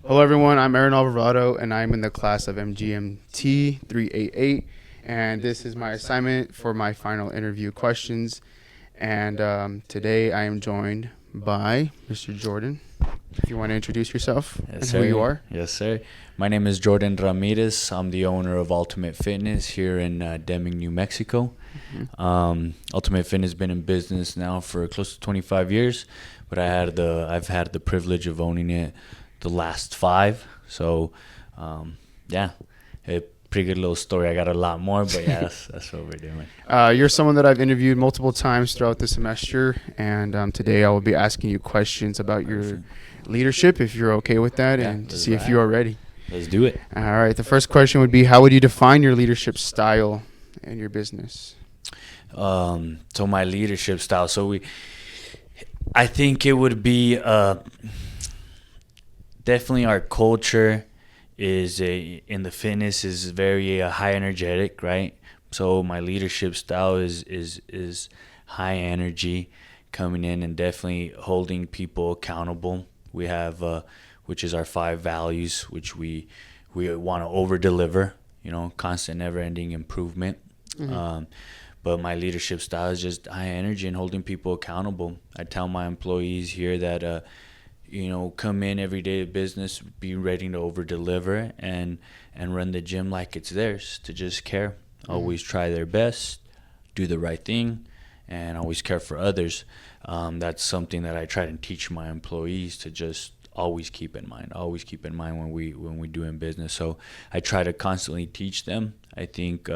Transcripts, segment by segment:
Hello, everyone. I'm Aaron Alvarado, and I'm in the class of MGMT 388. And this is my assignment for my final interview questions. And today I am joined by Mr. Jordan. If you want to introduce yourself Yes, and sir. who you are. Yes, sir. My name is Jordan Ramirez. I'm the owner of Ultimate Fitness here in Deming, New Mexico. Ultimate Fitness has been in business now for close to 25 years, but I've had the privilege of owning it the last 5. So, a pretty good little story. I got a lot more, but yeah, that's what we're doing. You're someone that I've interviewed multiple times throughout the semester, and today I will be asking you questions about your leadership, if you're okay with that, Yeah, and to let's see if ride. you are ready. Let's do it. All right. The first question would be, how would you define your leadership style in your business? So my leadership style. I think it would be definitely our culture is in the fitness is very high energetic, right? So my leadership style is high energy, coming in and definitely holding people accountable. We have which is our 5 values, which we want to over deliver, constant never ending improvement. But my leadership style is just high energy and holding people accountable. I tell my employees here that come in every day to business, be ready to over deliver and run the gym like it's theirs, to just care. Always try their best, do the right thing, and always care for others. That's something that I try to teach my employees to just always keep in mind. Always keep in mind when we do in business. So I try to constantly teach them. I think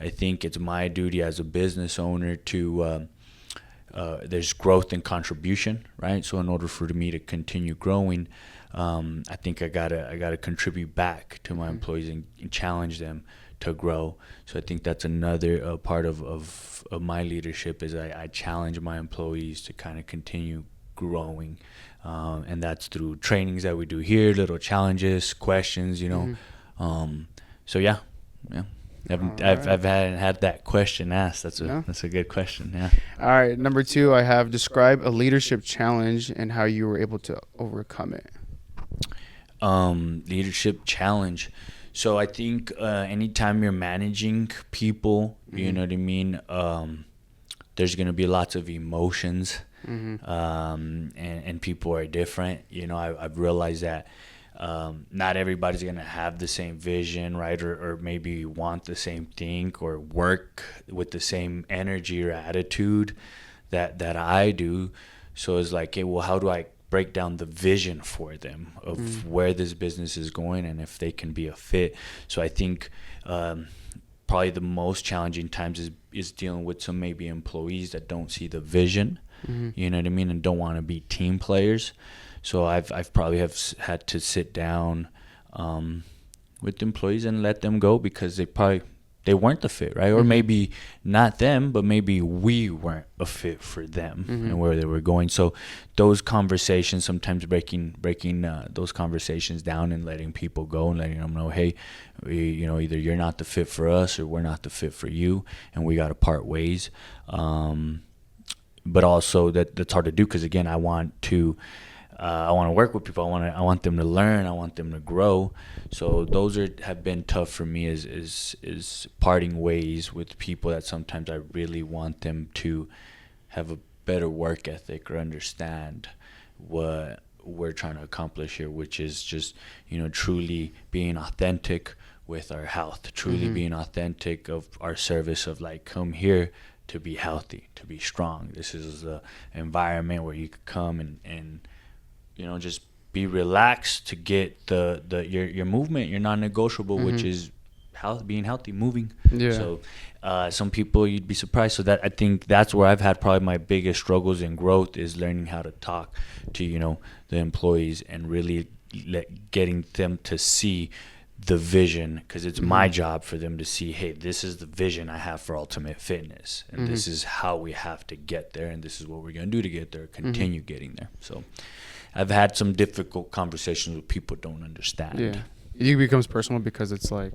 it's my duty as a business owner to there's growth and contribution, right? So in order for me to continue growing, I think I gotta contribute back to my employees and challenge them to grow. So I think that's another part of my leadership is I challenge my employees to kind of continue growing, and that's through trainings that we do here, little challenges, questions, So yeah. I've had that question asked. That's a good question. Yeah. All right. Number 2, I have describe a leadership challenge and how you were able to overcome it. Leadership challenge. So I think anytime you're managing people, you know what I mean, there's going to be lots of emotions, and people are different. I've realized that not everybody's going to have the same vision, right? Or maybe want the same thing or work with the same energy or attitude that I do. So it's like, hey, well, how do I break down the vision for them of where this business is going and if they can be a fit? So I think probably the most challenging times is dealing with some maybe employees that don't see the vision, you know what I mean, and don't want to be team players. So I've probably had to sit down with employees and let them go because they weren't the fit, right? Or maybe not them, but maybe we weren't a fit for them and where they were going. So those conversations, sometimes breaking those conversations down and letting people go and letting them know, hey, either you're not the fit for us or we're not the fit for you, and we got to part ways. But also that's hard to do because again, I want to work with people. I want them to learn. I want them to grow. So those have been tough for me. Is parting ways with people that sometimes I really want them to have a better work ethic or understand what we're trying to accomplish here, which is just truly being authentic with our health, truly being authentic of our service of like come here to be healthy, to be strong. This is the environment where you could come and just be relaxed to get your movement, your non-negotiable, which is being healthy, moving. Yeah. So some people you'd be surprised. So that I think that's where I've had probably my biggest struggles in growth is learning how to talk to the employees and really getting them to see the vision, because it's my job for them to see, hey, this is the vision I have for Ultimate Fitness, and this is how we have to get there, and this is what we're going to do to get there, continue getting there. So I've had some difficult conversations with people who don't understand. Yeah. It becomes personal because it's like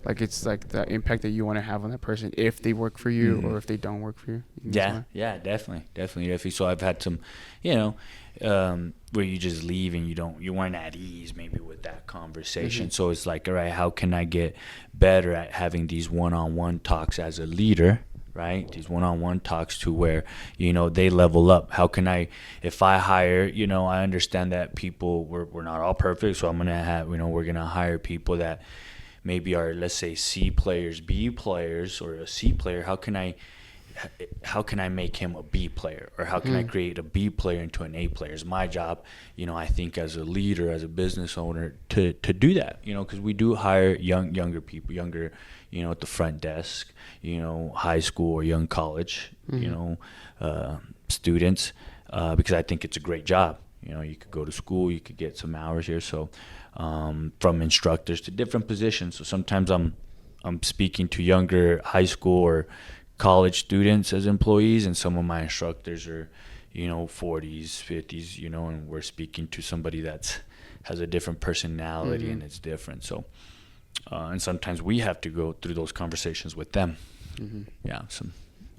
Like it's like the impact that you want to have on that person if they work for you or if they don't work for you. You think that's why? Yeah, definitely. So I've had some, where you just leave and you weren't at ease maybe with that conversation. So it's like, all right, how can I get better at having these one-on-one talks as a leader, right? These one-on-one talks to where, they level up. How can I, if I hire, I understand that people, we're not all perfect. So I'm going to have, we're going to hire people that maybe are, let's say, C players, B players, or a C player. How can I make him a B player, or how can I create a B player into an A player? It's my job, I think, as a leader, as a business owner, to do that, because we do hire younger people, at the front desk, high school or young college, students, because I think it's a great job. You could go to school, you could get some hours here. So from instructors to different positions. So sometimes I'm speaking to younger high school or college students as employees, and some of my instructors are 40s, 50s, and we're speaking to somebody that has a different personality and it's different. So and sometimes we have to go through those conversations with them. Yeah. So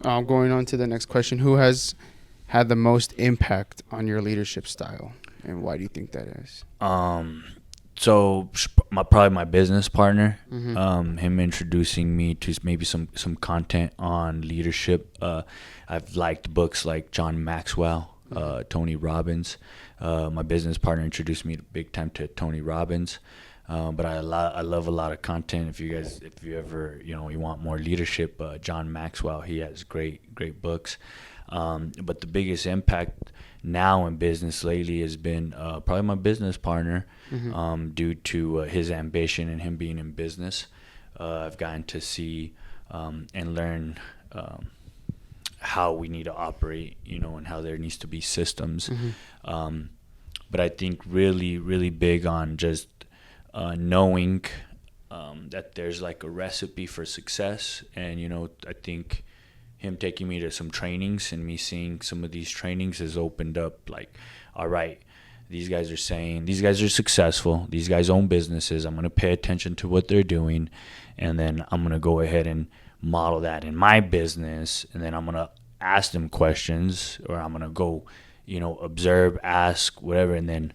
going on to the next question, who has had the most impact on your leadership style, and why do you think that is? So probably my business partner, him introducing me to maybe some content on leadership. I've liked books like John Maxwell, Tony Robbins. My business partner introduced me big time to Tony Robbins. But I love a lot of content. If you ever, you want more leadership, John Maxwell, he has great books. But the biggest impact now in business lately has been probably my business partner, due to his ambition and him being in business. I've gotten to see and learn how we need to operate, and how there needs to be systems. But I think really, really big on just knowing that there's like a recipe for success. And, I think him taking me to some trainings and me seeing some of these trainings has opened up like, all right, these guys are saying, these guys are successful, these guys own businesses, I'm going to pay attention to what they're doing, and then I'm going to go ahead and model that in my business, and then I'm going to ask them questions, or I'm going to go, observe, ask, whatever, and then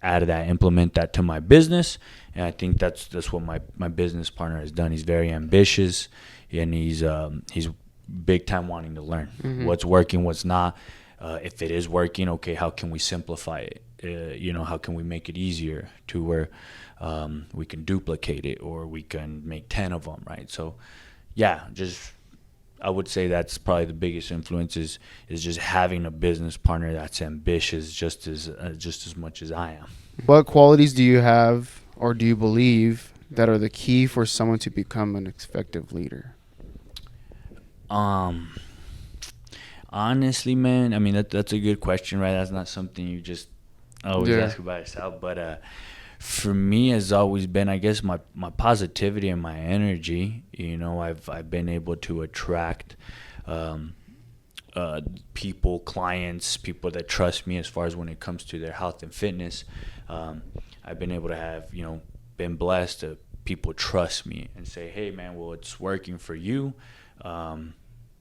out of that, implement that to my business. And I think that's what my business partner has done. He's very ambitious, and he's big time wanting to learn what's working, what's not. If it is working, okay, how can we simplify it? How can we make it easier to where we can duplicate it, or we can make 10 of them, right? So, yeah, I would say that's probably the biggest influence is just having a business partner that's ambitious just as much as I am. What qualities do you have, or do you believe that are the key for someone to become an effective leader? Honestly, man, I mean that's a good question, right? That's not something you just always ask about yourself. But for me, has always been, I guess, my positivity and my energy. I've been able to attract people, clients, people that trust me as far as when it comes to their health and fitness. I've been able to have, been blessed to people trust me and say, hey, man, well, it's working for you.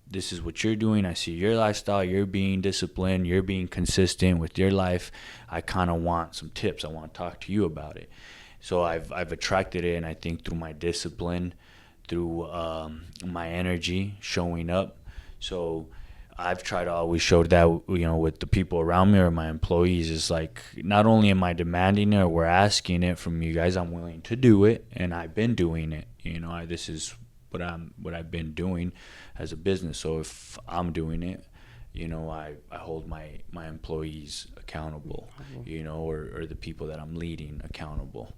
This is what you're doing. I see your lifestyle. You're being disciplined. You're being consistent with your life. I kind of want some tips. I want to talk to you about it. So I've attracted it, and I think through my discipline, through my energy, showing up. So I've tried to always show that, with the people around me or my employees. It's like, not only am I demanding it or we're asking it from you guys, I'm willing to do it, and I've been doing it. This is what I've been doing as a business. So if I'm doing it, I hold my employees accountable, or the people that I'm leading accountable.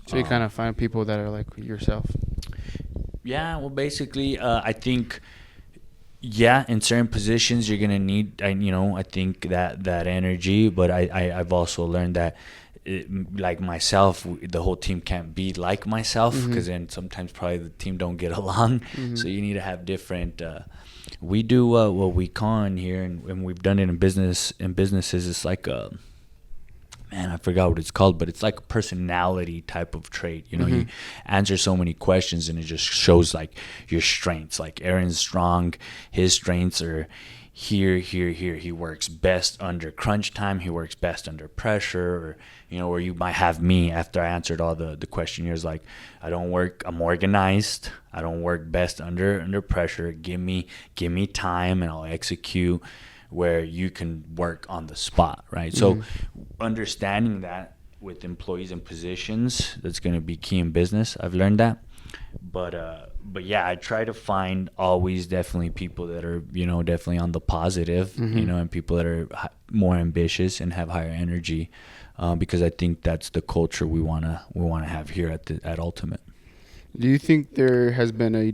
So you kind of find people that are like yourself. Yeah, well, basically, I think, in certain positions you're gonna need, I think that energy, but I've also learned that, like myself, the whole team can't be like myself, because then sometimes probably the team don't get along. So you need to have different. We do what we call in here, and we've done it in businesses. It's like man, I forgot what it's called, but it's like a personality type of trait. You know, you answer so many questions and it just shows like your strengths. Like Aaron's strong, his strengths are here, here, here. He works best under crunch time. He works best under pressure, or, you know, or you might have me after I answered all the questionnaires, like I'm organized. I don't work best under pressure. Give me time and I'll execute, where you can work on the spot, right? So understanding that with employees and positions, that's going to be key in business. I've learned that. But yeah, I try to find always definitely people that are, you know, definitely on the positive, you know, and people that are more ambitious and have higher energy, because I think that's the culture we wanna have here at Ultimate. Do you think there has been a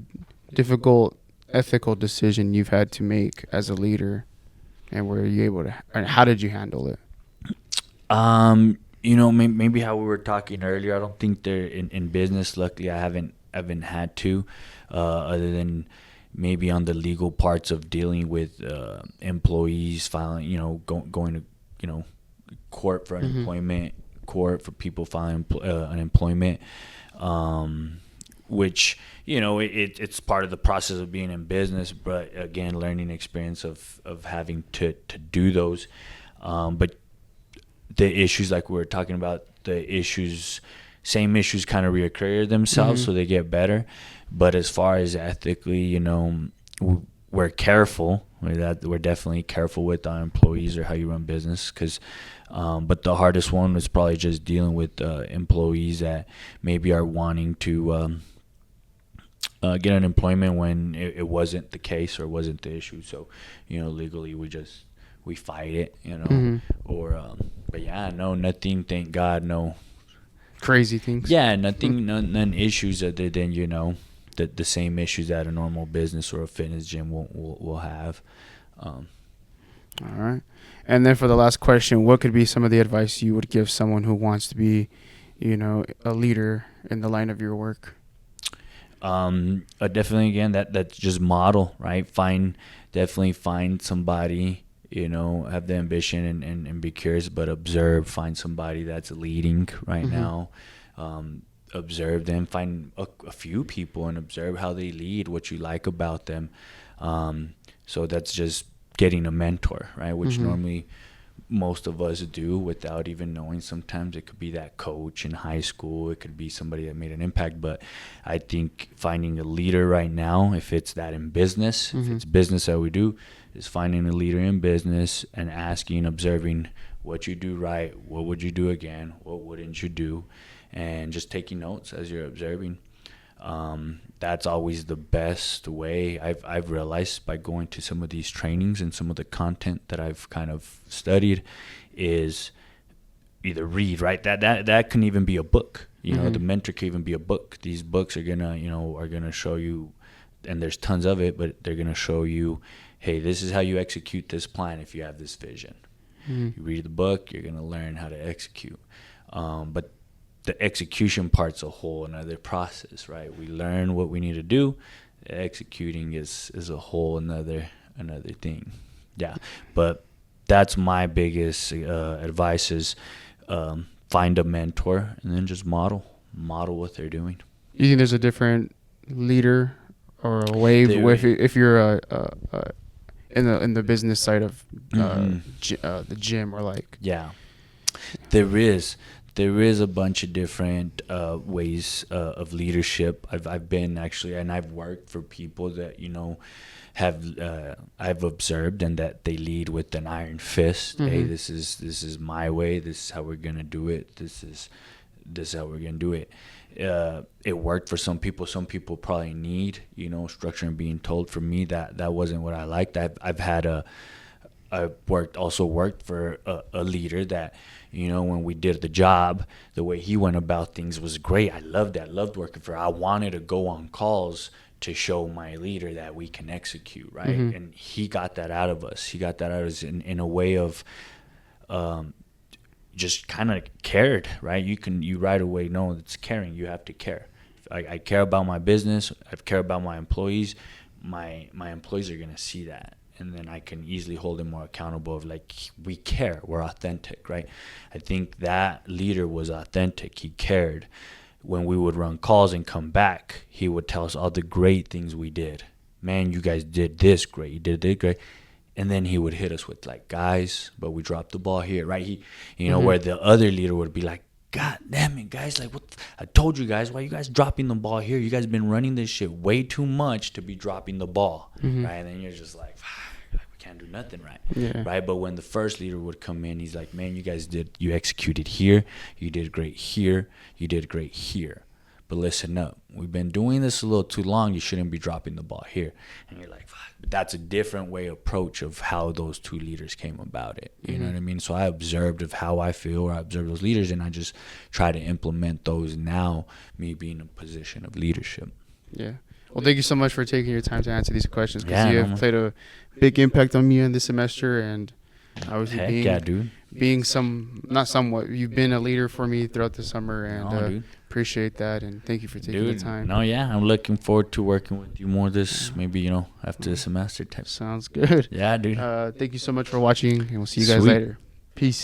difficult ethical decision you've had to make as a leader, and were you able to, and how did you handle it? You know, maybe how we were talking earlier. I don't think they're in business. Luckily, I haven't had to, other than maybe on the legal parts of dealing with employees filing, you know, going to, you know, court for unemployment, court for people filing unemployment, which, you know, it's part of the process of being in business. But again, learning experience of having to do those, but the issues like we were talking about, same issues kind of reoccur themselves, so they get better. But as far as ethically, you know, we're careful. We're definitely careful with our employees or how you run business. But the hardest one was probably just dealing with employees that maybe are wanting to get unemployment when it wasn't the case or wasn't the issue. So, you know, legally we fight it, you know, or but yeah, no, nothing. Thank God, no Crazy things. Yeah, nothing, none issues other than, you know, the same issues that a normal business or a fitness gym will have. All right. And then for the last question, what could be some of the advice you would give someone who wants to be, you know, a leader in the line of your work? Definitely, again, that's just model, right? Definitely find somebody, you know, have the ambition and be curious, but find somebody that's leading right now. Observe them, find a few people and observe how they lead, what you like about them. So that's just getting a mentor, right? Which normally most of us do without even knowing. Sometimes it could be that coach in high school. It could be somebody that made an impact. But I think finding a leader right now, if it's that in business, if it's business that we do, is finding a leader in business and asking, observing what you do right, what would you do again, what wouldn't you do, and just taking notes as you're observing. That's always the best way. I've realized by going to some of these trainings and some of the content that I've kind of studied is either read, right? That can even be a book. You know, the mentor can even be a book. These books are gonna show you, and there's tons of it, but they're gonna show you, hey, this is how you execute this plan if you have this vision. You read the book, you're gonna learn how to execute. But the execution part's a whole another process, right? We learn what we need to do. Executing is a whole another thing. Yeah, but that's my biggest advice is find a mentor and then just model what they're doing. You think there's a different leader or a wave if you're in the business side of the gym, or like? Yeah, there is a bunch of different ways of leadership. I've been actually, and I've worked for people that, you know, have I've observed, and that they lead with an iron fist. Hey, this is my way. This is how we're gonna do it. This is how we're gonna do it. It worked for some people. Some people probably need, you know, structure and being told. For me, that wasn't what I liked. I worked for a leader that, you know, when we did the job, the way he went about things was great. I loved that. I loved working for her. I wanted to go on calls to show my leader that we can execute, right? And he got that out of us. He got that out of us in a way of just kind of cared, right? You right away know it's caring. You have to care. I care about my business. I care about my employees. My employees are going to see that. and then I can easily hold him more accountable of like, we care, we're authentic, right? I think that leader was authentic. He cared. When we would run calls and come back, he would tell us all the great things we did. Man, you guys did this great. You did it great. And then he would hit us with like, guys, but we dropped the ball here, right? He, you know, where the other leader would be like, God damn it, guys! Like, what? I told you guys, why you guys dropping the ball here? You guys been running this shit way too much to be dropping the ball, right? And then you're just like, we can't do nothing, right? Right? But when the first leader would come in, he's like, man, you guys you executed here, you did great here, you did great here. But listen up, we've been doing this a little too long. You shouldn't be dropping the ball here. And you're like, fuck. But that's a different approach of how those two leaders came about it. You know what I mean? So I observed of how I feel, or I observed those leaders, and I just try to implement those now, me being in a position of leadership. Yeah. Well, thank you so much for taking your time to answer these questions, because Yeah, you no, have played a big impact on me in this semester, and obviously Heck being yeah, dude. you've been a leader for me throughout the summer, and Dude. appreciate that, and thank you for taking the time. No, yeah, I'm looking forward to working with you more maybe, you know, after the semester type. Sounds good. Yeah, dude. Thank you so much for watching, and we'll see you guys Sweet. later. Peace.